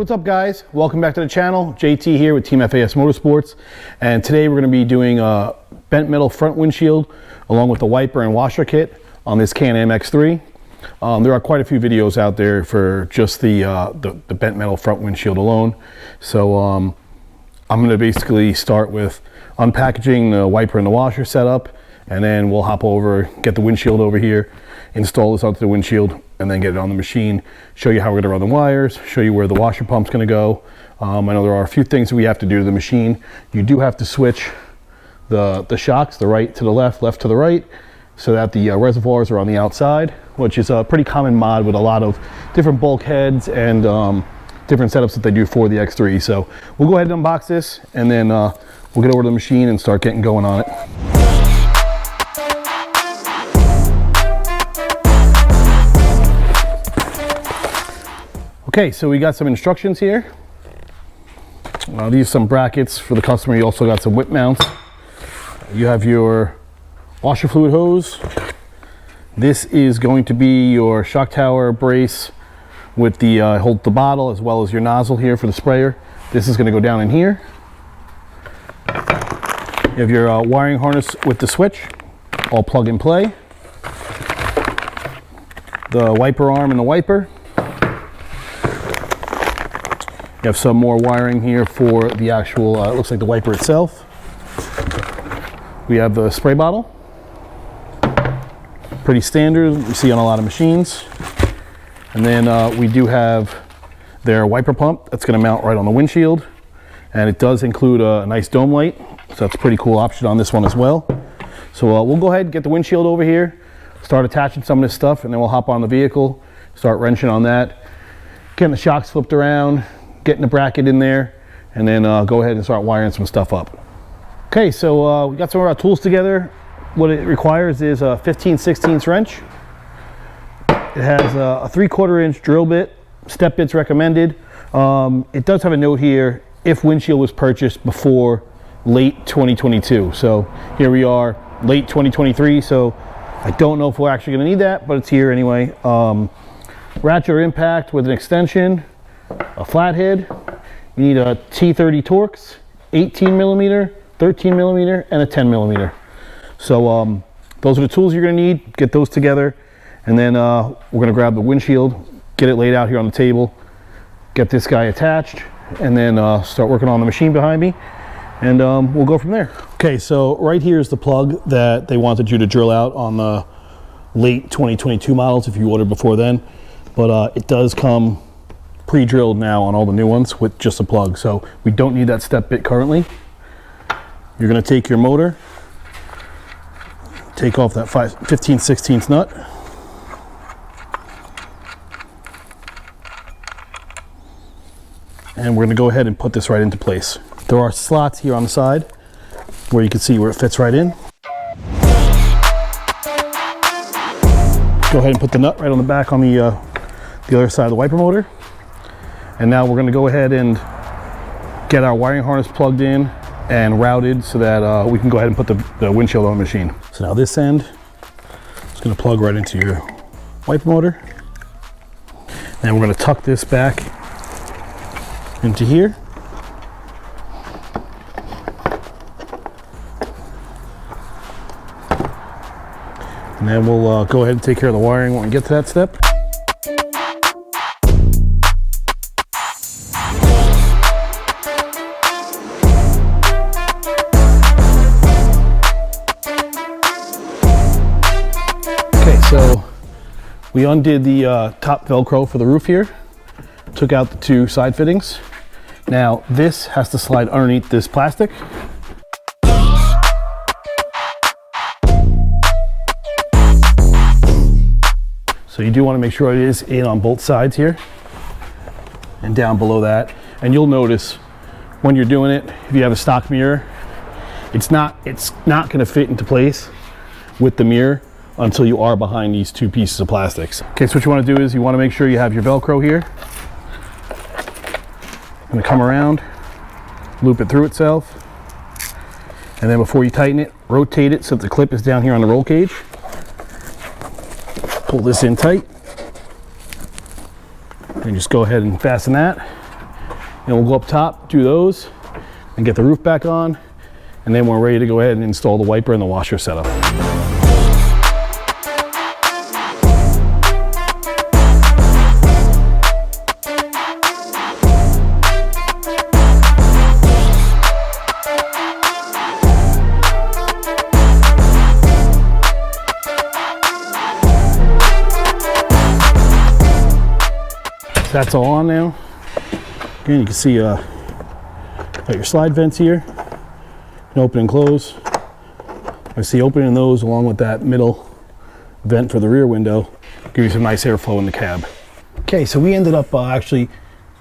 What's up guys? Welcome back to the channel. JT here with Team FAS Motorsports, and today we're going to be doing a bent metal front windshield along with the wiper and washer kit on this Can-Am X3. There are quite a few videos out there for just the bent metal front windshield alone. So I'm going to basically start with unpackaging the wiper and the washer setup, and then we'll hop over, get the windshield over here, install this onto the windshield, and then get it on the machine, show you how we're going to run the wires, show you where the washer pump's going to go. I know there are a few things that we have to do to the machine. You do have to switch the shocks, the right to the left, left to the right, so that the reservoirs are on the outside, which is a pretty common mod with a lot of different bulkheads and different setups that they do for the X3. So we'll go ahead and unbox this, and then we'll get over to the machine and start getting going on it. Okay, so we got some instructions here. These are some brackets for the customer. You also got some whip mounts. You have your washer fluid hose. This is going to be your shock tower brace with the hold the bottle, as well as your nozzle here for the sprayer. This is going to go down in here. You have your wiring harness with the switch, all plug and play. The wiper arm and the wiper. You have some more wiring here for the actual, it looks like the wiper itself. We have the spray bottle. Pretty standard, you see on a lot of machines. And then we do have their wiper pump that's going to mount right on the windshield. And it does include a nice dome light, so that's a pretty cool option on this one as well. So we'll go ahead and get the windshield over here, start attaching some of this stuff, and then we'll hop on the vehicle, start wrenching on that, getting the shocks flipped around, getting the bracket in there, and then go ahead and start wiring some stuff up. Okay, so we got some of our tools together. What it requires is a 15/16 wrench. It has a 3/4 inch drill bit, step bits recommended. It does have a note here, if windshield was purchased before late 2022. So here we are, late 2023, so I don't know if we're actually gonna need that, but it's here anyway. Ratchet or impact with an extension, a flathead. You need a T30 Torx, 18 millimeter, 13 millimeter, and a 10 millimeter. So those are the tools you're going to need. Get those together, and then we're going to grab the windshield, get it laid out here on the table, get this guy attached, and then start working on the machine behind me, and we'll go from there. Okay, so right here is the plug that they wanted you to drill out on the late 2022 models if you ordered before then, but it does come pre-drilled now on all the new ones with just a plug, so we don't need that step bit currently. You're going to take your motor, take off that 15/16 nut, and we're going to go ahead and put this right into place. There are slots here on the side where you can see where it fits right in. Go ahead and put the nut right on the back on the other side of the wiper motor. And now we're going to go ahead and get our wiring harness plugged in and routed so that we can go ahead and put the windshield on the machine. So now this end is going to plug right into your wiper motor. And we're going to tuck this back into here. And then we'll go ahead and take care of the wiring when we get to that step. So we undid the top Velcro for the roof here, took out the two side fittings. Now this has to slide underneath this plastic. So you do want to make sure it is in on both sides here and down below that. And you'll notice when you're doing it, if you have a stock mirror, it's not going to fit into place with the mirror until you are behind these two pieces of plastics. Okay, so what you want to do is you want to make sure you have your Velcro here. I'm going to come around, loop it through itself, and then before you tighten it, rotate it so that the clip is down here on the roll cage. Pull this in tight, and just go ahead and fasten that. And we'll go up top, do those, and get the roof back on. And then we're ready to go ahead and install the wiper and the washer setup. That's all on now. Again, you can see got your slide vents here. You can open and close. I see opening those along with that middle vent for the rear window give you some nice airflow in the cab. Okay, so we ended up actually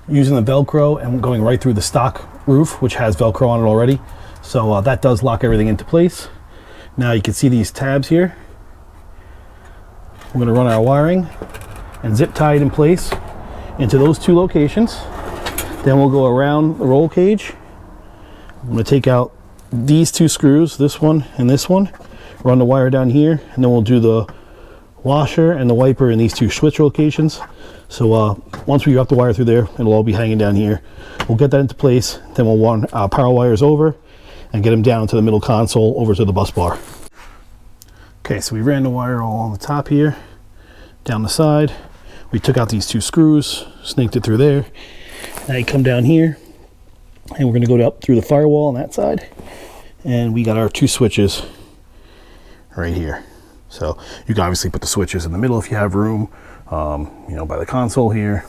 using the Velcro and going right through the stock roof, which has Velcro on it already. So that does lock everything into place. Now you can see these tabs here. We're going to run our wiring and zip tie it in place into those two locations. Then we'll go around the roll cage. I'm going to take out these two screws, this one and this one, run the wire down here, and then we'll do the washer and the wiper in these two switch locations. So once we wrap the wire through there, it'll all be hanging down here. We'll get that into place, then we'll run power wires over and get them down to the middle console over to the bus bar. Okay, so we ran the wire all on the top here, down the side. We took out these two screws, snaked it through there. Now you come down here, and we're going to go up through the firewall on that side. And we got our two switches right here. So you can obviously put the switches in the middle if you have room, you know, by the console here.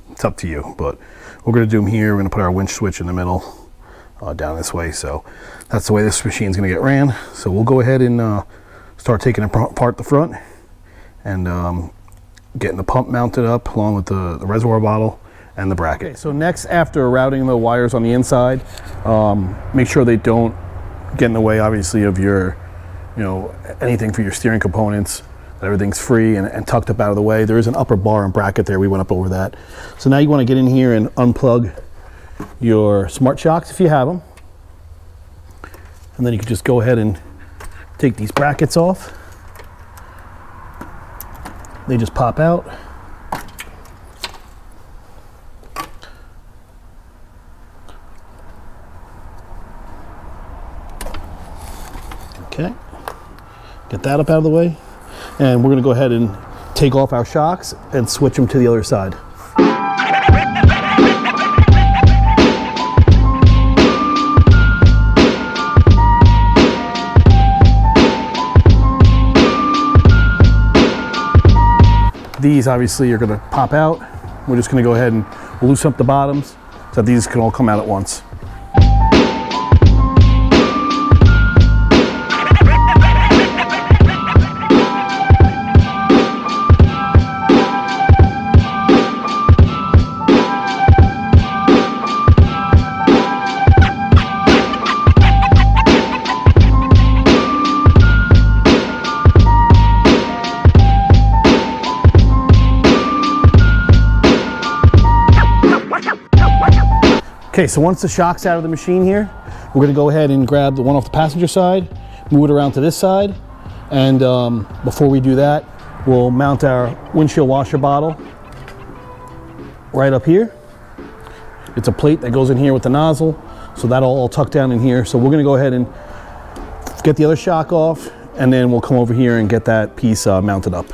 It's up to you, but we're going to do them here. We're going to put our winch switch in the middle, down this way. So that's the way this machine's going to get ran. So we'll go ahead and start taking apart the front and getting the pump mounted up along with the reservoir bottle and the bracket. Okay, so next, after routing the wires on the inside, make sure they don't get in the way, obviously, of your, you know, anything for your steering components, that everything's free and tucked up out of the way. There is an upper bar and bracket there. We went up over that. So now you want to get in here and unplug your smart shocks if you have them. And then you can just go ahead and take these brackets off. They just pop out. Okay, get that up out of the way. And we're gonna go ahead and take off our shocks and switch them to the other side. These obviously are going to pop out. We're just going to go ahead and loosen up the bottoms so that these can all come out at once. Okay, so once the shock's out of the machine here, we're going to go ahead and grab the one off the passenger side, move it around to this side, and before we do that, we'll mount our windshield washer bottle right up here. It's a plate that goes in here with the nozzle, so that'll all tuck down in here. So we're going to go ahead and get the other shock off, and then we'll come over here and get that piece mounted up.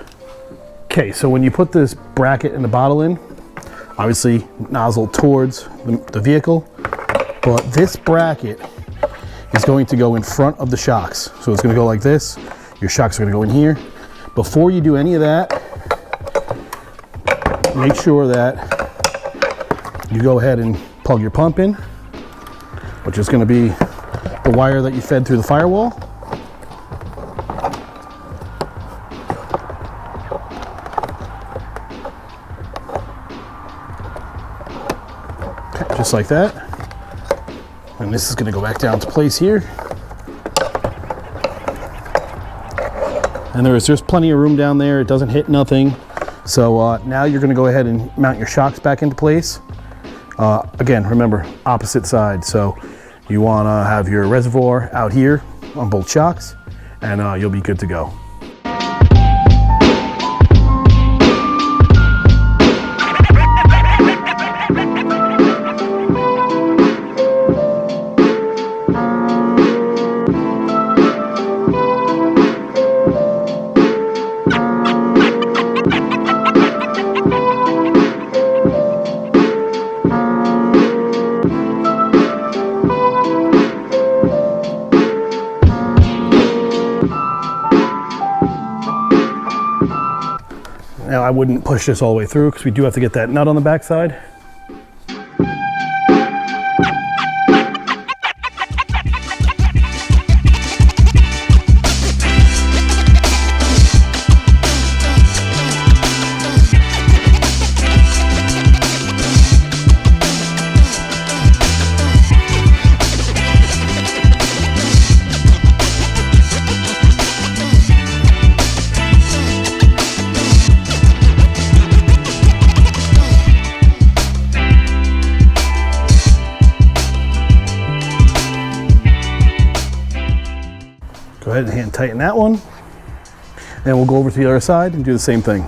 Okay, so when you put this bracket and the bottle in, obviously nozzle towards the vehicle, but this bracket is going to go in front of the shocks. So it's going to go like this. Your shocks are going to go in here. Before you do any of that, make sure that you go ahead and plug your pump in, which is going to be the wire that you fed through the firewall. Just like that. And this is going to go back down to place here. And there's plenty of room down there. It doesn't hit nothing. So now you're going to go ahead and mount your shocks back into place. Again, remember, opposite side. So you want to have your reservoir out here on both shocks, and you'll be good to go. Now I wouldn't push this all the way through because we do have to get that nut on the back side. Go ahead and hand tighten that one. And we'll go over to the other side and do the same thing.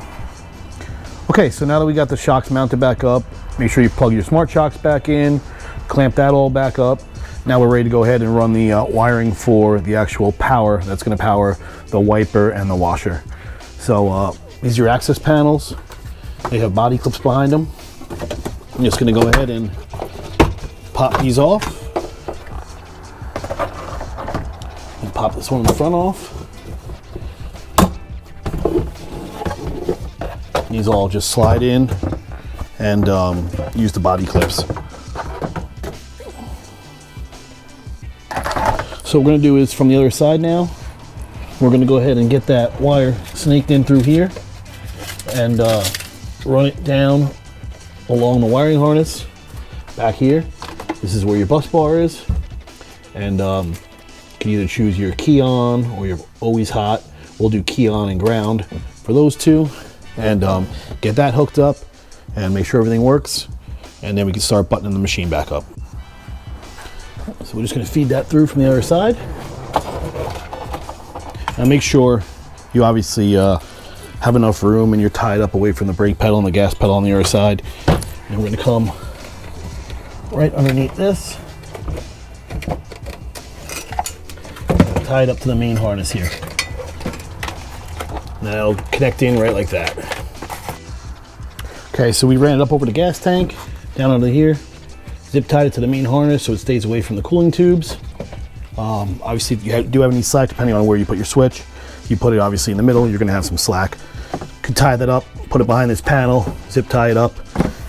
Okay, so now that we got the shocks mounted back up, make sure you plug your smart shocks back in, clamp that all back up. Now we're ready to go ahead and run the wiring for the actual power that's going to power the wiper and the washer. So these are your access panels. They have body clips behind them. I'm just going to go ahead and pop these off. And pop this one in the front off. These all just slide in and use the body clips. So what we're going to do is from the other side now, we're going to go ahead and get that wire snaked in through here and run it down along the wiring harness back here. This is where your bus bar is, and you can either choose your key on or your always hot. We'll do key on and ground for those two, and get that hooked up and make sure everything works, and then we can start buttoning the machine back up. So we're just going to feed that through from the other side. Now make sure you obviously have enough room and you're tied up away from the brake pedal and the gas pedal on the other side. And we're going to come right underneath this, tie it up to the main harness here. Now it'll connect in right like that. Okay, so we ran it up over the gas tank, down under here, zip tied it to the main harness so it stays away from the cooling tubes. Obviously, if you do have any slack, depending on where you put your switch, if you put it obviously in the middle, you're going to have some slack. You can tie that up, put it behind this panel, zip tie it up.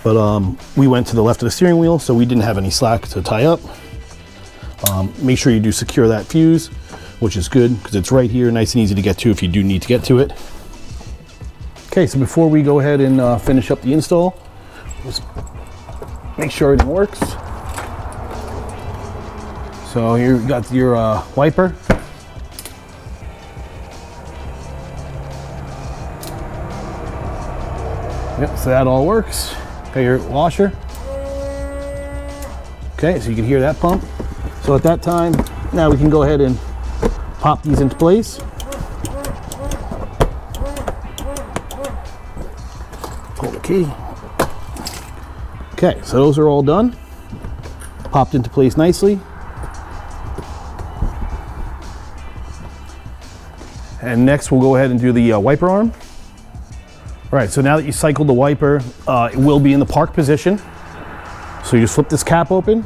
But we went to the left of the steering wheel, so we didn't have any slack to tie up. Make sure you do secure that fuse, which is good because it's right here, nice and easy to get to if you do need to get to it. Okay, so before we go ahead and finish up the install, just make sure everything works. So here you got your wiper. Yep, so that all works. Got your washer. Okay, so you can hear that pump. So at that time, now we can go ahead and pop these into place. Pull the key. Okay, so those are all done. Popped into place nicely. And next we'll go ahead and do the wiper arm. All right, so now that you cycled the wiper, it will be in the park position. So you just flip this cap open,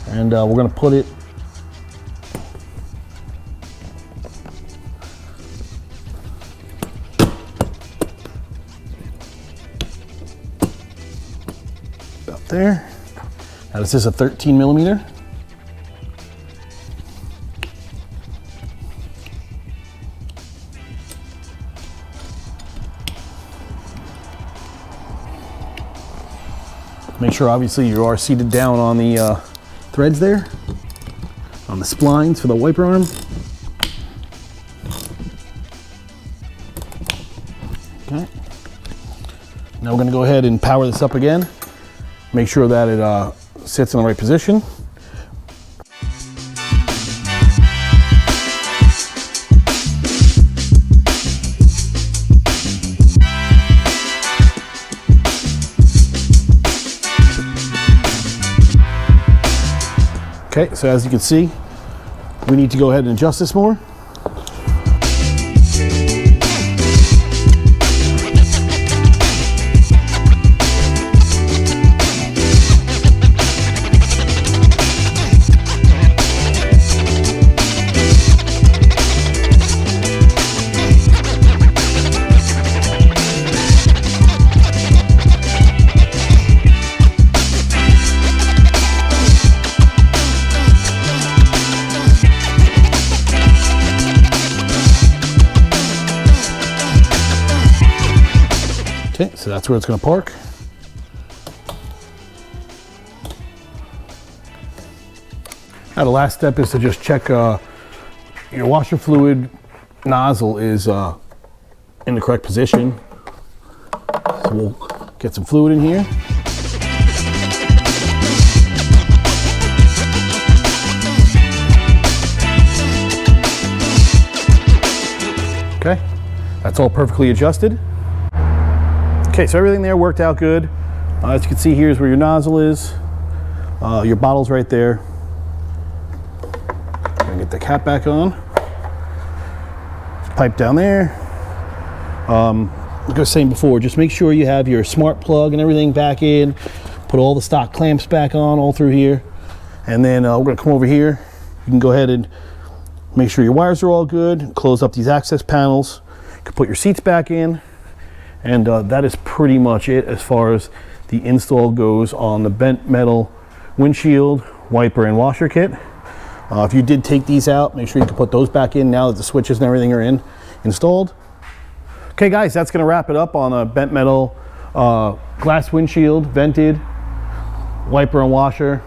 and we're gonna put it up there. Now this is a 13 millimeter. Make sure obviously you are seated down on the threads there, on the splines for the wiper arm. Okay. Now we're going to go ahead and power this up again. Make sure that it sits in the right position. Okay, so as you can see, we need to go ahead and adjust this more. Okay, so that's where it's going to park. Now the last step is to just check your washer fluid nozzle is in the correct position. So we'll get some fluid in here. Okay, that's all perfectly adjusted. Okay, so everything there worked out good. As you can see, here's where your nozzle is. Your bottle's right there. Get the cap back on. Pipe down there. Like I was saying before, just make sure you have your smart plug and everything back in. Put all the stock clamps back on all through here. And then we're going to come over here. You can go ahead and make sure your wires are all good. Close up these access panels. You can put your seats back in. And that is pretty much it as far as the install goes on the bent metal windshield, wiper, and washer kit. If you did take these out, make sure you can put those back in now that the switches and everything are installed. Okay guys, that's going to wrap it up on a bent metal glass windshield, vented, wiper and washer.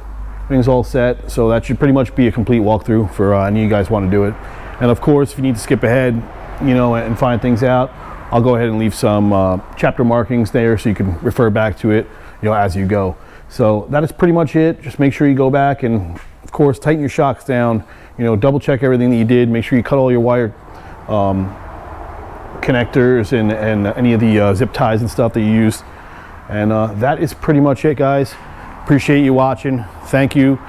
Everything's all set, so that should pretty much be a complete walkthrough for any of you guys want to do it. And of course, if you need to skip ahead, you know, and find things out, I'll go ahead and leave some chapter markings there so you can refer back to it, you know, as you go. So that is pretty much it. Just make sure you go back and of course, tighten your shocks down, you know, double check everything that you did. Make sure you cut all your wire connectors and any of the zip ties and stuff that you used. And that is pretty much it, guys. Appreciate you watching. Thank you.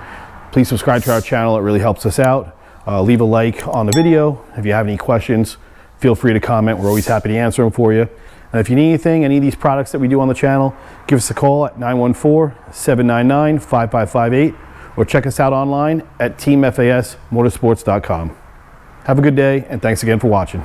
Please subscribe to our channel. It really helps us out. Leave a like on the video. If you have any questions, feel free to comment. We're always happy to answer them for you. And if you need anything, any of these products that we do on the channel, give us a call at 914-799-5558. Or check us out online at teamfasmotorsports.com. Have a good day, and thanks again for watching.